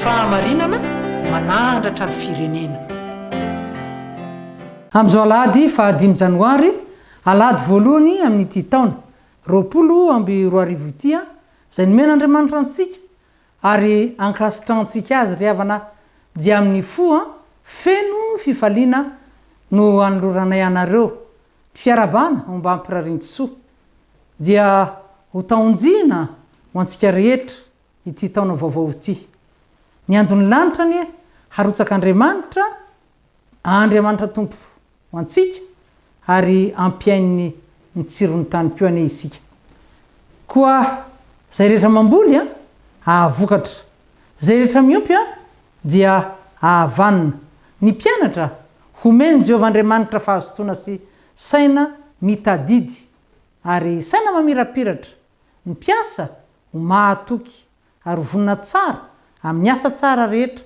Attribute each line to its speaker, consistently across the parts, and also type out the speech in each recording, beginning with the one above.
Speaker 1: Fahamarinana manandratra ny firenena.
Speaker 2: Amin'izao alahady fa 5 janoary, alahady voalohany amin'ny ity taona 2024 ity, izay nomena Andriamanitra antsika ary ankasitrantsika azy ry havana dia amin'ny feno fifaliana no anoloranay anareo fiarabana momba ampirarintsoa dia ho taonjina ho antsika rehetra ity taona vaovao ity. Ny andon'ny lanitra ny harotsaka Andriamanitra tompo ho antsika ary ampiainy ny tsirony tany-pio ane isika. Koa zay rehetra mamboly ahavokatra, zay rehetra miompy dia ahavanina. Ny mpianatra homeny Jehovah Andriamanitra fahazotoana sy saina mitadidy ary saina mamirapiratra. Ny mpiasa ho mahatoky ary vonina tsara amin'ny asa tsara rehetra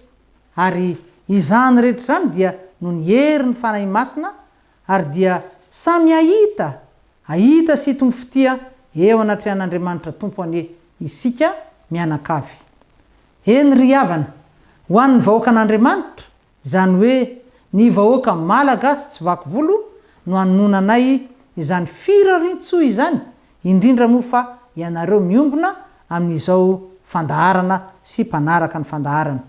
Speaker 2: ary izany rehetra zany dia no ny herin'ny fanahy masina ary dia samy ahita sy tombo fitia eo anatrehan'Andriamanitra tompo ane isika mianakavy. Eny ry havana, ho an'ny vahoaka an'Andriamanitra, izany hoe ny vahoaka malagasy tsy vaky volo no anonanay izany firarintsoa izany, indrindra moa fa ianareo miombona amin'izao fandaharana sy mpanaraka ny fandaharana.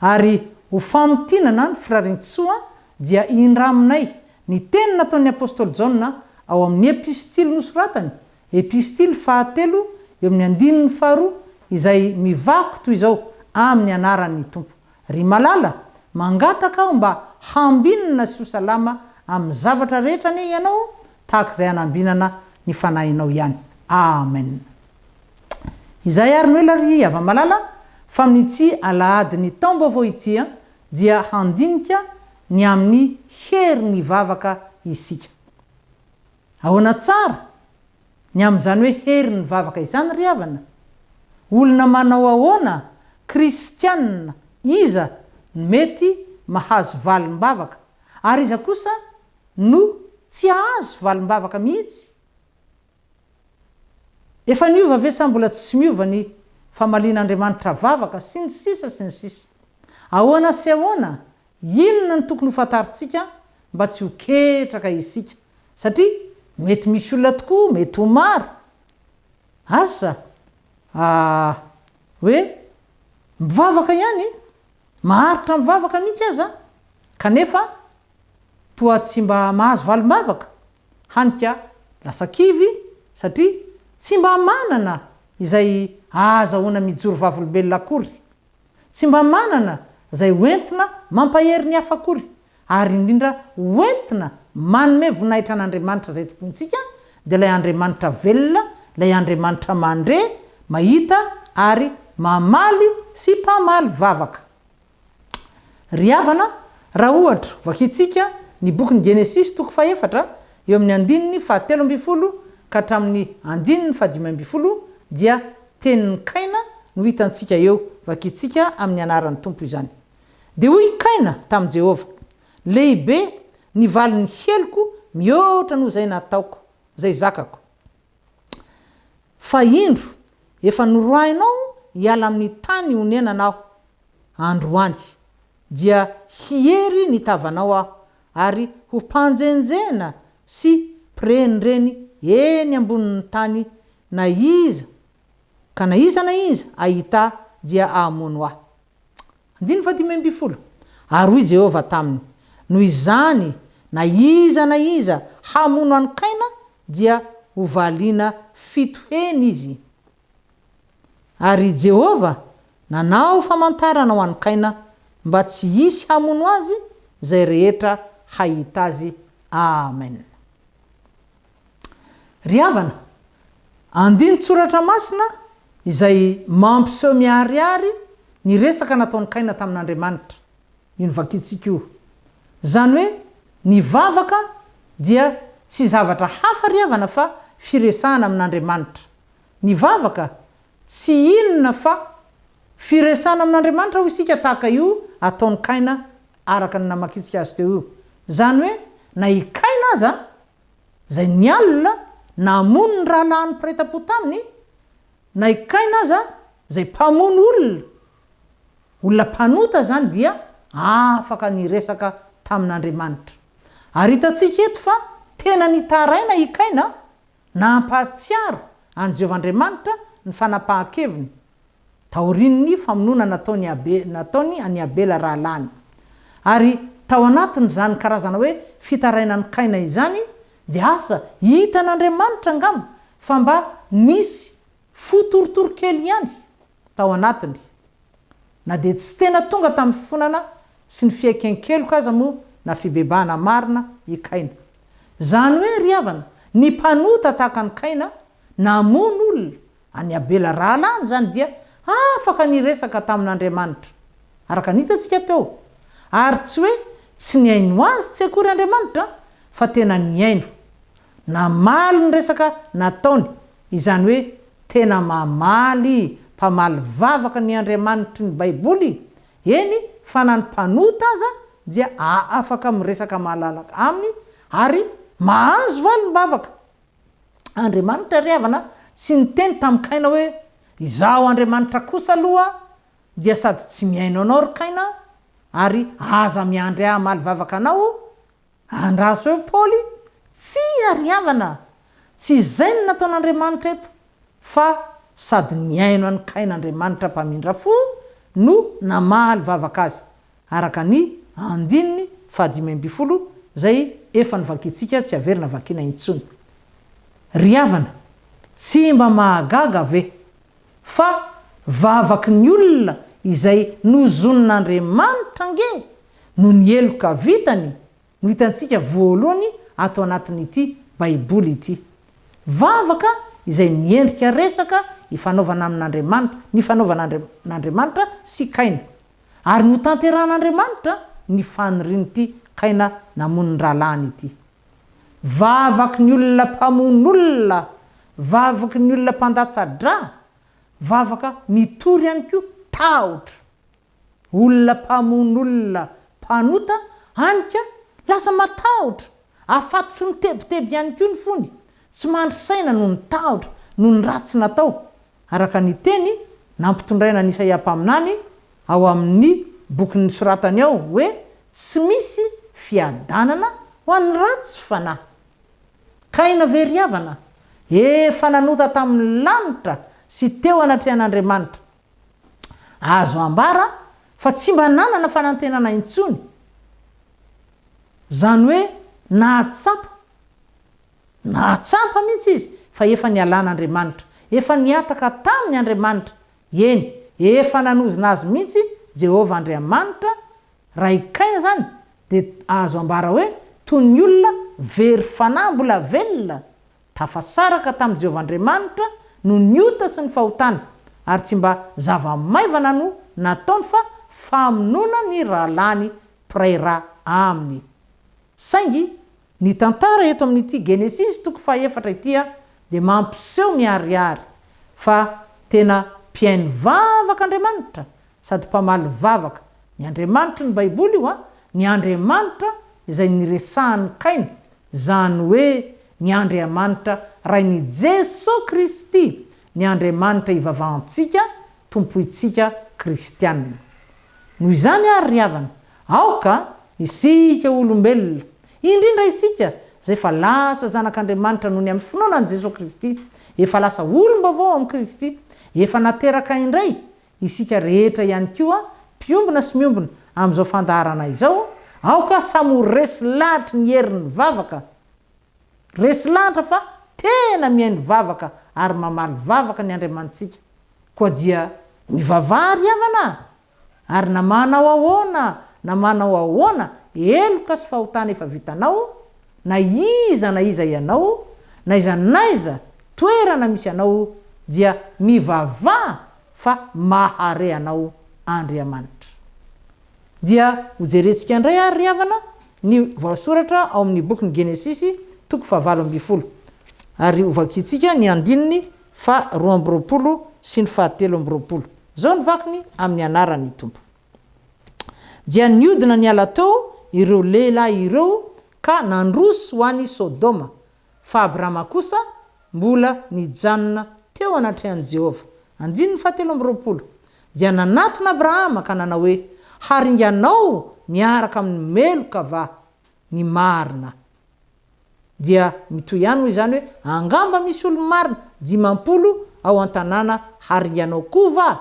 Speaker 2: Ary ho famotinana ny firarintsoa dia indraminay ny teny nataon'ny apôstôly Jaona ao amin'ny epistily nosoratany, epistily 3 eo amin'ny 2 izay mivako toy izao amin'ny anaran'ny tompo. Ry malala, mangataka aho mba hambinana sy ho salama amin'ny zavatra rehetra ane ianao tahaka izay anambinana ny fanahinao ihany. Amen. Izay ary noela ry hava malala fa amin'ity alahady ny taom-baovao ity dia handinika ny amin'ny herin'ny vavaka isika. Ahoana tsara ny amin'izany hoe herin'ny vavaka izany ry havana? Olona manao ahoana kristianina iza mety mahazo valim-bavaka ary iza kosa no tsy ahazo valim-bavaka mihitsy? Efa niova ve sa mbola tsy miova ny famalian'Andriamanitra vavaka sy ny sisa. Ahoana sy ahoana, inona ny tokony ho fantaritsika mba tsy ho ketraka isika? Satria mety misy olona tokoa, mety ho maro asa hoe mivavaka ihany, maharitra mivavaka mihitsy aza kanefa toa tsy mba mahazo valim-bavaka, hanika lasa kivy satria tsy mba manana izay azahoana mijoro vavolombelona akory, tsy mba manana izay hoentina mampahery ny hafa akory, ary indrindra hoentina manome voninahitra an'Andriamanitra zay tompontsika dia ilay Andriamanitra velona, ilay Andriamanitra mandre, mahita ary mamaly sy mpamaly vavaka. Ry havana, raha ohatra vakitsika ny boky ny Genesis 4 eo amin'ny 7 ka hatramin'ny 15 dia tenin'ny Kaina no hitantsika eo vakitsika amin'ny anaran'ny tompo izany. Dia hoy Kaina tamin'i Jehovah: lehibe ny valin'ny heliko mihoatra noho izay nataoko, izay zakako. Fa indro efa noroahinao hiala amin'ny tany honenanao androany, dia hihery ny tavanao aho ary ho mpanjenjena sy mpirenireny eny ambonin'ny tany na iza ahita dia ahamono aho. 15 Ary hoy Jehovah taminy: noho izany na iza hamono any Kaina dia ho valiana 7 heny izy. Ary Jehovah nanao famantarana ho any Kaina mba tsy hisy hamono azy zay rehetra hahita azy. Amen. Ry havana, andiny tsoratra masina izay mampiseho miharihary ny resaka nataon'ny Kaina tamin'Andriamanitra. Ino vakitsika io? Zany hoe ny vavaka dia tsy zavatra hafa ry havana fa firesahana amin'Andriamanitra. Ny vavaka tsy inona fa firesahana amin'Andriamanitra ho isika tahaka io ataon'ny Kaina araka ny namakitsika azy teo io. Zany hoe na i Kaina aza zay ny alina namono ny rahalahan'ny mpiretam-po taminy, na i Kaina aza zay mpamono olona olona mpanota zany dia afaka niresaka tamin'Andriamanitra. Ary hitantsika eto fa tena nitaraina ikaina nampahatsiaro an Jehovahandriamanitra ny fanapahan-keviny taorin'ny famonona nataony any Abela rahalany. Ary tao anatiny zany karazana hoe fitarainany kaina izany dia asa hitan'Andriamanitra ngamba fa mba nisy fotorotoro kely ihany tao anatiny. Na dia tsy tena tonga tamin'ny fifonana sy ny fiaikenkelyko aza moa na fibebahana marina ikaina. Zany hoe ry havana ny mpanota tahaka ny kaina namono olona any Abela rahalany zany dia afaka niresaka tamin'Andriamanitra araka nitantsika teo. Ary tsy hoe tsy niaino azy tsy akory Andriamanitra fa tena niaino namaly ny resaka nataony. Izany hoe tena mamaly mpamaly vavaka ny Andriamanitra ny Baiboly. Eny fa na ny mpanota aza dia afaka miresaka mahalalaka aminy ary mahazo valy ny bavaka. Andriamanitra ry havana tsy niteny tamin'ny kaina hoe izaho Andriamanitra kosa aloha dia sady tsy miaino anao ry kaina ary aza miandry maly vavaka anao. Andraso hoe Paoly tsy ry havana tsy izay no nataon'Andriamanitra eto fa sady niaino any kain'Andriamanitra mpamindra fo no namaly vavaka azy araka ny 5:20 zay efa nivakitsika tsy averina vakina intsony. Ry havana tsy mba mahagaga ve fa vavaky ny olona izay nozonon'Andriamanitra nge no nieloka vitany no hitantsika voalohany ato anatin'ity Baiboly ity. Vavaka izay miendrika resaka ifanaovana amin'Andriamanitra, ny fanaovan'Andriamanitra sy kaina. Ary no tanteran'Andriamanitra ny fanirinyity kaina namonony rahalany ity. Vavaky ny olona mpamon'olona, vavaky ny olona mpandatsa-dra, vavaka mitory ihany koa tahotra. Olona mpamon'olona mpanota anika lasa matahotra, afatotry ny tebiteby ihany koa ny fony, tsy mandry saina no ny tahotra no ny ratsy natao. Araka ny teny nampitondraina n'Isaia mpaminany ao amin'ny boky nisoratany ao hoe tsy misy fiadanana ho an'ny ratsy fanahy. Kaina very havana efa nanota tamin'ny lanitra sy teo anatrehan'Andriamanitra. Azo ambara fa tsy mba nanana fanantenana intsony. Zany hoe nahatsapa mihitsy izy fa efa nialan'Andriamanitra, efa niataka tamin'ny Andriamanitra. Eny, efa nanozina azy mihitsy Jehova Andriamanitra raha ikaina zany dia azo ambara hoe toy ny olona very fanahy mbola velona tafasaraka tamin'ny Jehova Andriamanitra no niota sy ny fahotana ary tsy mba zava-maivana no nataony fa famonona ny rahalany mpiray rà aminy. Saingy ny tantara eto amin'ity Genesis toko 4 ity dia mampiseho miharihary fa tena mpiaino vavaka Andriamanitra sady mpamaly vavaka. Ny Andriamanitra ny Baiboly io ny Andriamanitra izay niresahany kaina, zany hoe ny Andriamanitra rain'i Jesosy Kristy, ny Andriamanitra ivavahantsika tompoitsika kristianina. Noho izany ary havana aoka isika olombelona, indrindra isika zay fa lasa zanak'Andriamanitra noho ny amin'ny finoanan'i Jesosy Kristy, efa lasa olom-baovao amin'i Kristy, efa nateraka indray isika rehetra ihany koa mpiombona sy miombona amin'izao fandaharana izao. Aoka samy resy lahatra ny herin'ny vavaka, resy lahatra fa tena miaino vavaka ary mamaly vavaka ny Andriamanitsika. Koa dia mivavary havana ary na manao ahoana eloka sy fahotana efa vitanao, na iza ianao, na iza toerana misy anao dia mivavah fa mahare anao Andriamanitra. Dia hojerentsika indray ary havana ny voasoratra ao amin'ny boky ny Genesis toko 7 ary hovakitsika ny 2:20 sy ny 7:20. Zao ny vakiny amin'ny anarany Tompo. Dia niodina niala teo ireo lehilahy ireo ka nandroso ho an'i Sodoma, fa Abrahama kosa mbola nijanona teo anatrehan'i Jehova. 7:20. dia nanatonyAbrahama ka nanao hoe haringanao miaraka amin'ny meloka va ny marina. Dia mitoy ihany hoy zany hoe angamba misy olo marina 50 ao an-tanàna haringanao koa va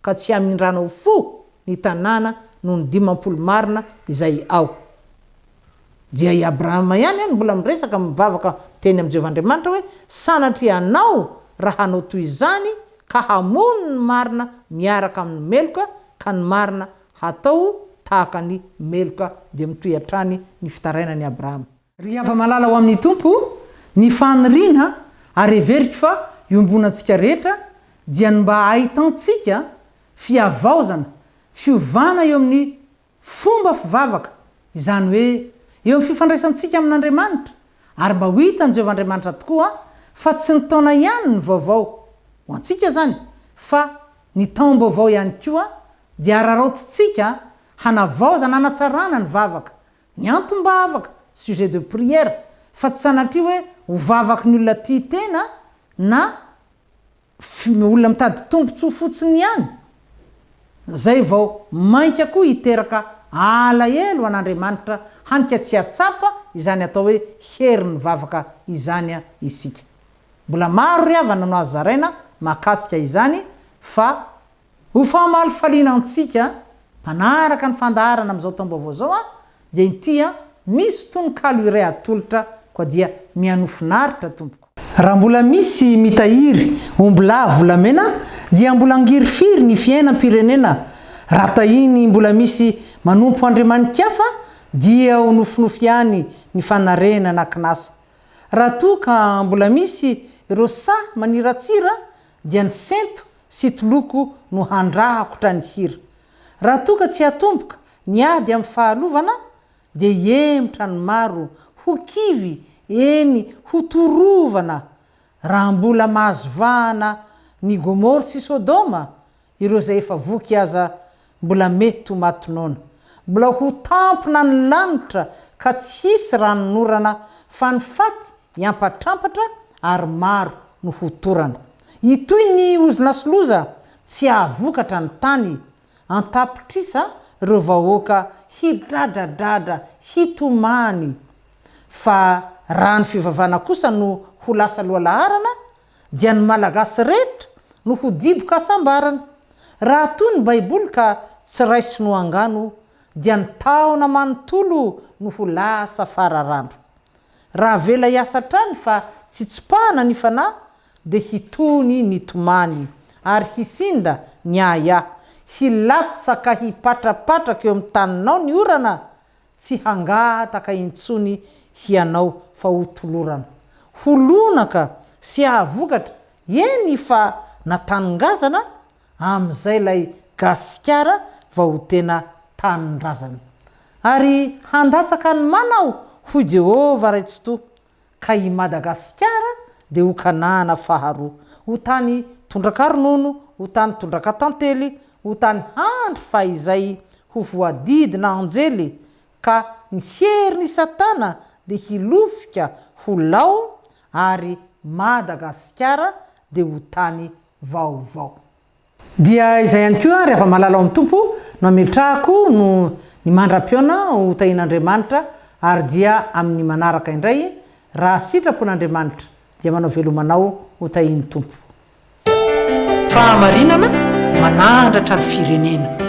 Speaker 2: ka tsy amindranao fo ny tanàna noho ny 50 marina izay ao. Dia i Abrahama ihany any mbola miresaka mivavaka teny amin'ny Jehovahandriamanitra hoe sanatria anao raha hanao toy izany ka hamono ny marina miaraka amin'ny meloka ka ny marina hatao tahaka ny meloka. Dia mitoy hatrany ny fitarainany Abrahama. Ry ava-malala ao amin'ny tompo ny faniriana ary everiko fa iombonantsika rehetra dia mba ahitantsika fiavaozana fiovana eo amin'ny fomba fivavaka izany hoe eo amin'ny fifandraisantsika amin'Andriamanitra ary mba ho hitan'ny Jehovahandriamanitra tokoa fa tsy ny taona ihany ny vaovao ho antsika zany fa ny taom-baovao ihany koa dia araraotintsika hanavaozana hanatsarana ny vavaka ny antom-bavaka sujet de prière fa tsy sanatria hoe ho vavaky ny olona tia tena na olona mitady tombontsoa fotsiny ihany. Zay vao mainka koa hiteraka alahelo an'Andriamanitra hanika tsy atsapa izany atao hoe hery ny vavaka izany isika. Mbola maro ry avana no azo zaraina makasika izany fa ho famalifaliana antsika mpanaraka ny fandaharana amin'izao taom-baovao zao dia intia misy tononkalo iray atolotra koa dia mianofinaritra tompoko. Raha mbola misy mitahiry ombilà volamena dia mbola angirifiry ny fiainam-pirenena. Raha tahiny mbola misy manompo andriamanikafa dia ho nofinofy ihany ny fanarena anakinasa. Raha toa ka mbola misy ireo sahy maniratsira dia ny sento sy toloko no handrahako trany hira. Raha toa ka tsy hatomboka ny ady amin'ny fahalovana dia emitra ny maro ho kivy eny ho torovana. Raha mbola mahazovahana ny Gomora sy Sodoma ireo zay efa voky aza mbola mety ho matinona. Mbola ho tampona ny lanitra ka tsy hisy ranonorana fa ny faty hiampatrampatra ary maro no ho torana. Itoy ny ozina sy loza tsy ahavokatra ny tany antapitrisa ireo vahoaka hidradradrada hitomany. Fa raha ny fivavana kosa no ho lasa loalaharana dia ny malagasy rehetra no ho diboka asambarana. Raha toy ny baiboly ka tsy raisy no angano dia ny taona manontolo no ho lasa fararandro. Raha vela hiasa trany fa tsy tsipahana ny fanahy dia hitony ny tomany ary hisinda ny aya hilatsaka hipatrapatraka eo amin'ny taninao ny orana tsy hangataka intsony hianao fa ho tolorana. Holonaka sy ahavokatra eny fa natanongazana amin'izay lay gasikara va ho tena tanindrazana. Ary handatsaka ny manao ho Jehova raitsoto ka i Madagasikara dia ho kanana faharoa ho tany tondraka ronono ho tany tondraka tantely ho tany handry fa izay ho voadidina anjely ka ny hery ny satana dia hilofika ho lao ary Madagasikara dia ho tany vaovao. Dia izay ihany koa rehefa malala ao amin'ny tompo no ametrahako no ny mandram-piona ho tahin'Andriamanitra ary dia amin'ny manaraka indray raha sitrapon'Andriamanitra dia manao velomanao ho tahin'ny tompo.
Speaker 1: Fahamarinana manandratra ny firenena.